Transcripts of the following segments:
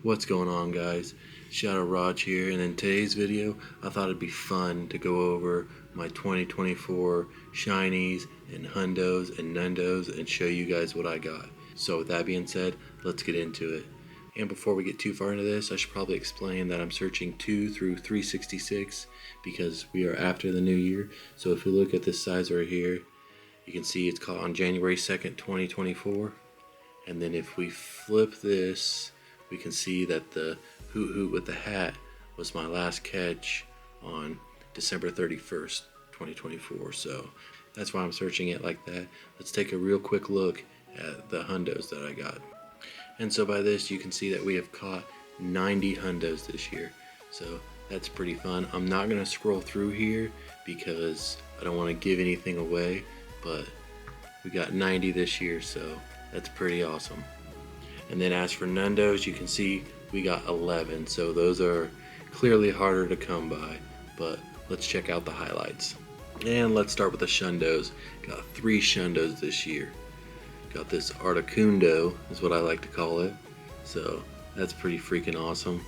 What's going on, guys? Shadow Raj here, and in today's video I thought it'd be fun to go over my 2024 shinies and hundos and nundos and show you guys what I got. So with that being said, let's get into it. And before we get too far into this, I should probably explain that I'm searching 2 through 366 because we are after the new year. So if you look at this size right here, you can see it's caught on January 2nd, 2024. And then if we flip this, we can see that the Hoot Hoot with the hat was my last catch on December 31st, 2024. So that's why I'm searching it like that. Let's take a real quick look at the hundos that I got. And so by this you can see that we have caught 90 hundos this year. So that's pretty fun. I'm not going to scroll through here because I don't want to give anything away, but we got 90 this year, so that's pretty awesome. And then as for nundos, you can see we got 11, so those are clearly harder to come by, but let's check out the highlights. And let's start with the shundos. Got 3 shundos this year. Got this Articuno is what I like to call it, so that's pretty freaking awesome.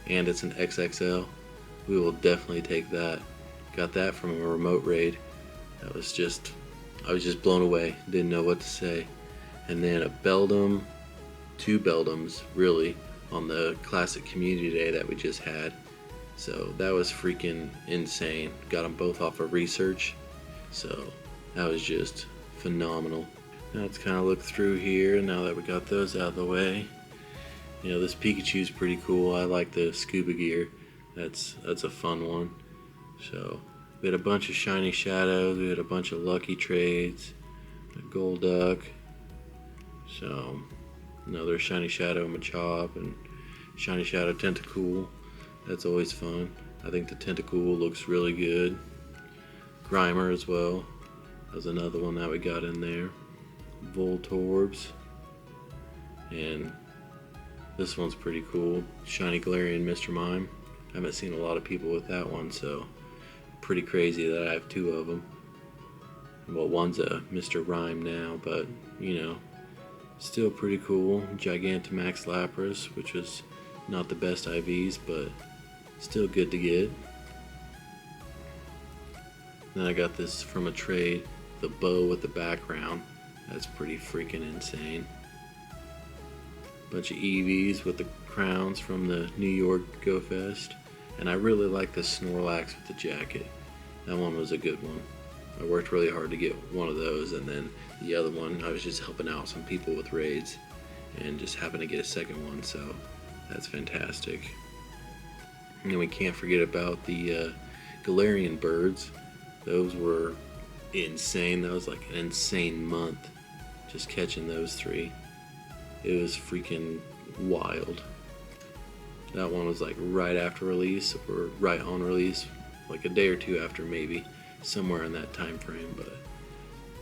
And it's an XXL. We will definitely take that. Got that from a remote raid. I was just blown away. Didn't know what to say. And then a Beldum, 2 Beldums really, on the classic community day that we just had. So that was freaking insane. Got them both off of research, so that was just phenomenal. Now let's kind of look through here now that we got those out of the way. You know, this Pikachu's pretty cool. I like the scuba gear. That's a fun one. So we had a bunch of shiny shadows. We had a bunch of lucky trades. A Golduck. So another shiny shadow Machop and shiny shadow Tentacool. That's always fun. I think the Tentacool looks really good. Grimer as well. That's another one that we got in there. Voltorbs. And this one's pretty cool. Shiny Galarian Mr. Mime. I haven't seen a lot of people with that one, so pretty crazy that I have 2 of them. Well, one's a Mr. Rhyme now, but you know, still pretty cool. Gigantamax Lapras, which was not the best IVs, but still good to get. Then I got this from a trade, the bow with the background. That's pretty freaking insane. Bunch of EVs with the crowns from the New York Go Fest. And I really like the Snorlax with the jacket. That one was a good one. I worked really hard to get one of those, and then the other one, I was just helping out some people with raids and just happened to get a second one, so that's fantastic. And then we can't forget about the Galarian birds. Those were insane. That was like an insane month just catching those 3. It was freaking wild. That one was like right after release or right on release, like a day or 2 after maybe, somewhere in that time frame, but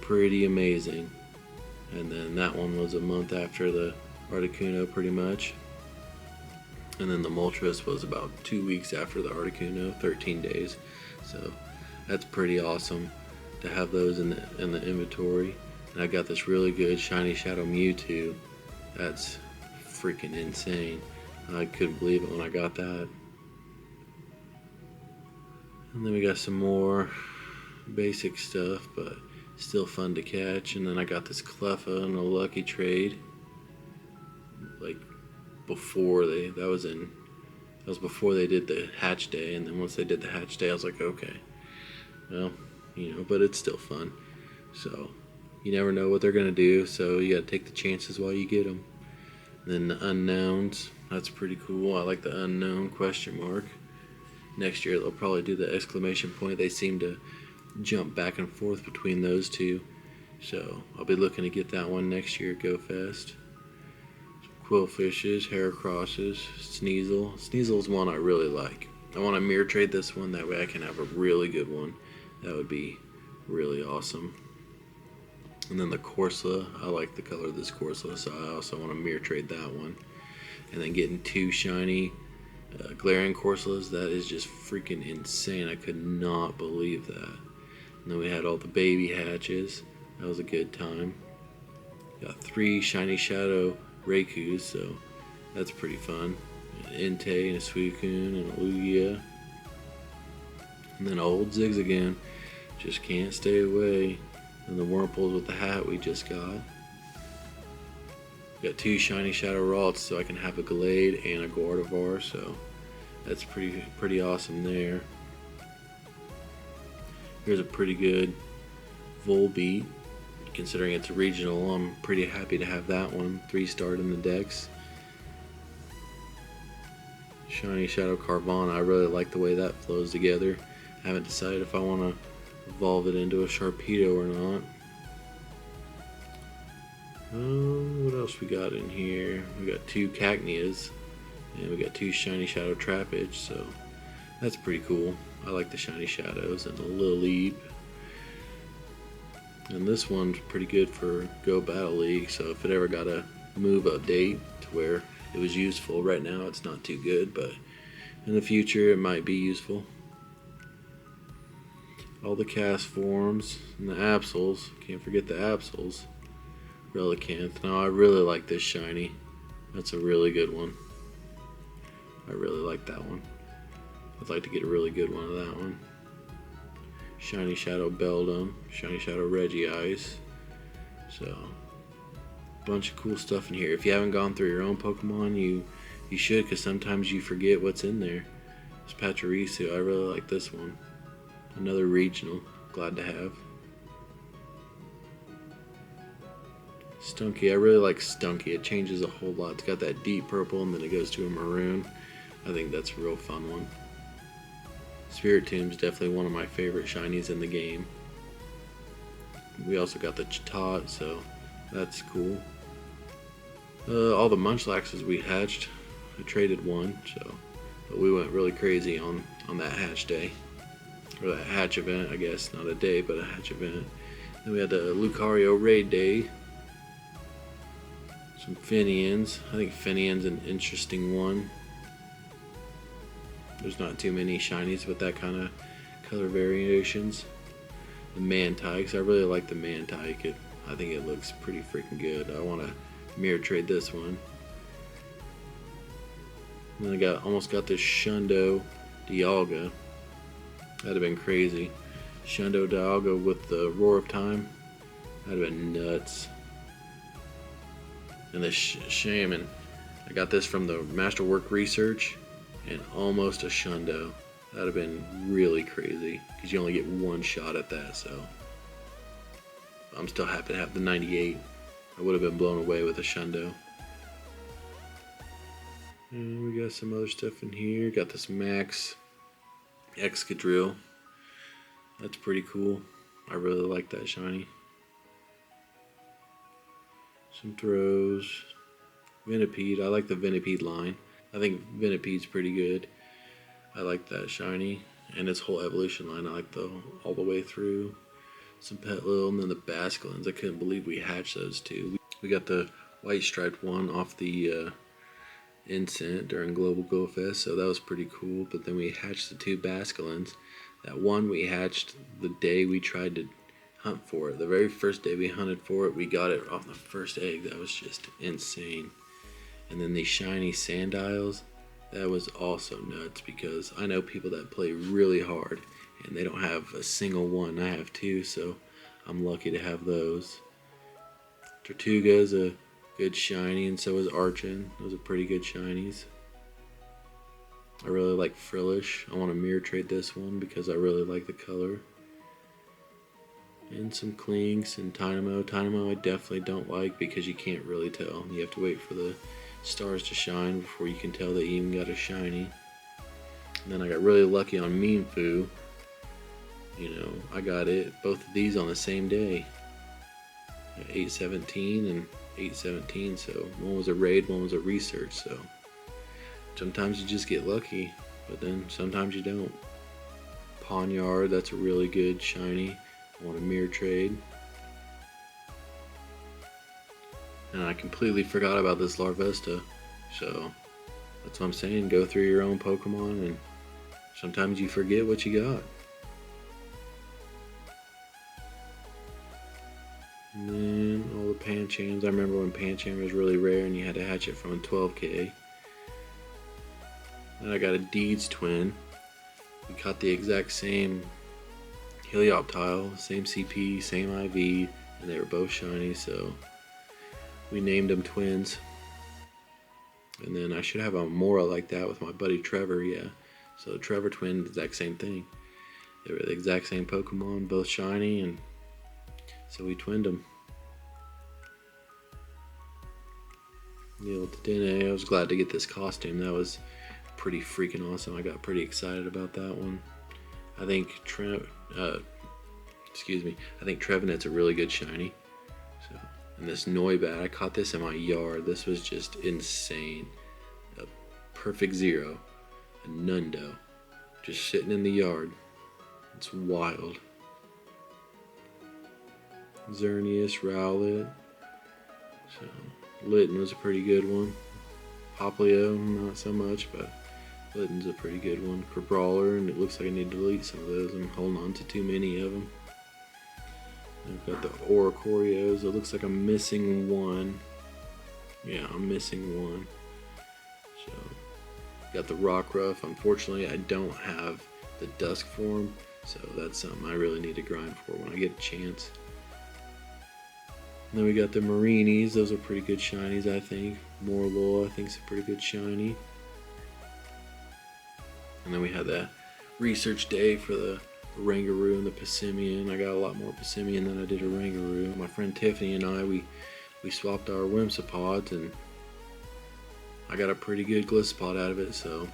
pretty amazing. And then that one was a month after the Articuno pretty much. And then the Moltres was about 2 weeks after the Articuno, 13 days. So that's pretty awesome to have those in the inventory. And I got this really good shiny shadow Mewtwo. That's freaking insane. I couldn't believe it when I got that. And then we got some more basic stuff, but still fun to catch. And then I got this Cleffa and a lucky trade. Like before that was before they did the hatch day, and then once they did the hatch day I was like, okay, well, you know, but it's still fun. So you never know what they're gonna do, so you gotta take the chances while you get them. And then the unknowns, that's pretty cool. I like the unknown question mark. Next year they'll probably do the exclamation point. They seem to jump back and forth between those 2, so I'll be looking to get that one next year at Go Fest. Quillfishes, Heracrosses, Sneasel. Sneasel's one I really like. I want to mirror trade this one, that way I can have a really good one. That would be really awesome. And then the Corsola, I like the color of this Corsola, so I also want to mirror trade that one. And then getting 2 shiny Galarian Corsolas, that is just freaking insane. I could not believe that. And then we had all the baby hatches. That was a good time. Got 3 shiny shadow Raikus, so that's pretty fun. an Entei, and a Suicune, and a Lugia. And then old Zigzagoon. Just can't stay away. And the Wurmples with the hat we just got. Got 2 shiny Shadow Ralts, so I can have a Glade and a Gardevoir, so that's pretty awesome there. Here's a pretty good Volbeat. Considering it's a regional, I'm pretty happy to have that one 3-starred in the decks. Shiny Shadow Carvana, I really like the way that flows together. I haven't decided if I want to evolve it into a Sharpedo or not. What else we got in here? We got 2 Cacneas, and we got 2 Shiny Shadow Trapage, so that's pretty cool. I like the Shiny Shadows and the Lilip. And this one's pretty good for Go Battle League, so if it ever got a move update to where it was useful, right now it's not too good, but in the future it might be useful. All the cast forms and the Absols, can't forget the Absols. Relicanth. Now I really like this shiny. That's a really good one. I really like that one. I'd like to get a really good one of that one. Shiny Shadow Beldum, Shiny Shadow Regice. So, bunch of cool stuff in here. If you haven't gone through your own Pokemon, you should, because sometimes you forget what's in there. This Pachirisu, I really like this one. Another regional, glad to have. Stunky, I really like Stunky. It changes a whole lot. It's got that deep purple and then it goes to a maroon. I think that's a real fun one. Spiritomb is definitely one of my favorite shinies in the game. We also got the Chatot, so that's cool. All the Munchlaxes we hatched, I traded one, so but we went really crazy on that hatch day. Or that hatch event, I guess. Not a day, but a hatch event. Then we had the Lucario raid day. Some Finians. I think Finian's an interesting one. There's not too many shinies with that kind of color variations. The Mantike, I really like the Mantike. I think it looks pretty freaking good. I want to mirror trade this one. And then I almost got this Shundo Dialga. That'd have been crazy. Shundo Dialga with the Roar of Time. That'd have been nuts. And the Shaman. I got this from the Masterwork Research. And almost a Shundo. That'd have been really crazy. Because you only get one shot at that, so. I'm still happy to have the 98. I would have been blown away with a Shundo. And we got some other stuff in here. Got this Max Excadrill. That's pretty cool. I really like that shiny. Some throws. Venipede. I like the Venipede line. I think Venipede's pretty good. I like that shiny. And its whole evolution line, I like all the way through. Some Petlil, and then the Basculins. I couldn't believe we hatched those two. We got the white striped one off the Incent during Global Go Fest, so that was pretty cool. But then we hatched the 2 Basculins. That one we hatched the day we tried to hunt for it. The very first day we hunted for it, we got it off the first egg. That was just insane. And then these shiny Sandiles, that was also nuts, because I know people that play really hard and they don't have a single one. I have 2, so I'm lucky to have those. Tortuga's a good shiny, and so is Archon. Those are pretty good shinies. I really like Frillish. I want to mirror trade this one because I really like the color. And some Klinks and Tynamo. Tynamo I definitely don't like because you can't really tell. You have to wait for the stars to shine before you can tell they even got a shiny. And then I got really lucky on Meanfu. You know, I got it, both of these on the same day. 8/17 and 8/17, so one was a raid, one was a research, so sometimes you just get lucky, but then sometimes you don't. Pawniard, that's a really good shiny. I want a mirror trade. And I completely forgot about this Larvesta, so that's what I'm saying, go through your own Pokemon and sometimes you forget what you got. And then all the Panchams. I remember when Pancham was really rare and you had to hatch it from a 12K. Then I got a Deeds twin. We caught the exact same Helioptile, same CP, same IV, and they were both shiny, so we named them twins. And then I should have a Mora like that with my buddy Trevor, yeah. So Trevor twin, exact same thing. They were the exact same Pokemon, both shiny, and so we twinned them. With the Dene, I was glad to get this costume. That was pretty freaking awesome. I got pretty excited about that one. I think I think Trevenant's a really good shiny. So, and this Noibat, I caught this in my yard. This was just insane. A perfect zero. A Nundo. Just sitting in the yard. It's wild. Xerneas, Rowlet. So, Litten was a pretty good one. Poplio, not so much, but Litten's a pretty good one. Crabrawler, and it looks like I need to delete some of those. I'm holding on to too many of them. I've got the Oricorios. It looks like I'm missing one. Yeah, I'm missing one. So, got the Rockruff. Unfortunately, I don't have the Dusk form, so that's something I really need to grind for when I get a chance. And then we got the Marinis. Those are pretty good shinies, I think. Morlul, I think, is a pretty good shiny. And then we had that research day for the Rangaroo and the Passimian. I got a lot more Passimian than I did a Rangaroo. My friend Tiffany and I, we swapped our Whimsipods, and I got a pretty good Glisspot out of it, so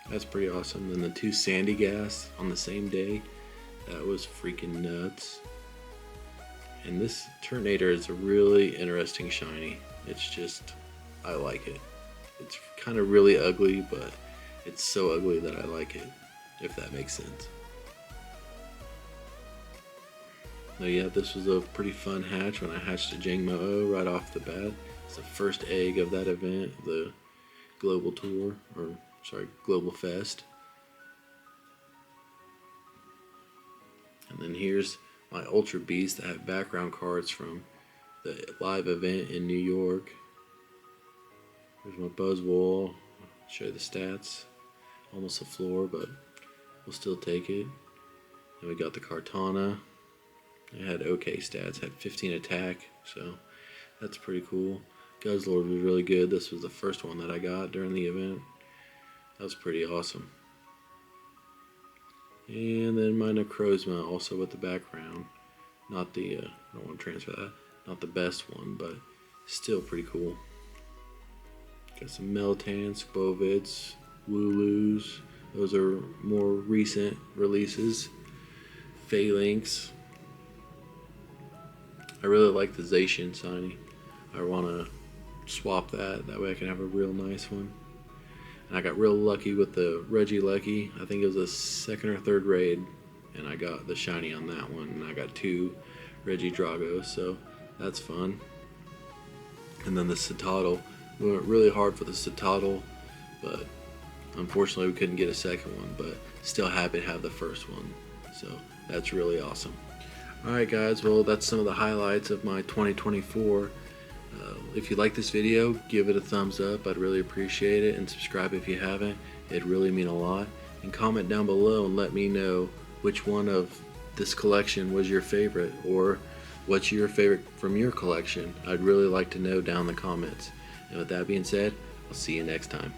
that's pretty awesome. Then the 2 Sandygas on the same day. That was freaking nuts. And this Turtonator is a really interesting shiny. It's just, I like it. It's kind of really ugly, but it's so ugly that I like it, if that makes sense. So yeah, this was a pretty fun hatch when I hatched a Jangmo-O right off the bat. It's the first egg of that event, the Global Tour, or sorry, Global Fest. And then here's my Ultra Beast that have background cards from the live event in New York. Here's my Buzzwole. I'll show you the stats. Almost a floor, but we'll still take it. Then we got the Kartana. It had okay stats, had 15 attack, so that's pretty cool. Guzzlord was really good. This was the first one that I got during the event. That was pretty awesome. And then my Necrozma also with the background. Not the, I don't want to transfer that. Not the best one, but still pretty cool. Got some Meltans, Bovids, Wooloos. Those are more recent releases. Phalanx. I really like the Zacian shiny. I want to swap that. That way I can have a real nice one. And I got real lucky with the Regieleki. I think it was a 2nd or 3rd raid, and I got the shiny on that one. And I got 2 Regidragos, so that's fun. And then the Citadel. We went really hard for the Citadel, but unfortunately we couldn't get a second one, but still happy to have the first one. So that's really awesome. Alright guys, well that's some of the highlights of my 2024. If you like this video, give it a thumbs up. I'd really appreciate it, and subscribe if you haven't. It'd really mean a lot. And comment down below and let me know which one of this collection was your favorite, or what's your favorite from your collection. I'd really like to know down in the comments. And with that being said, I'll see you next time.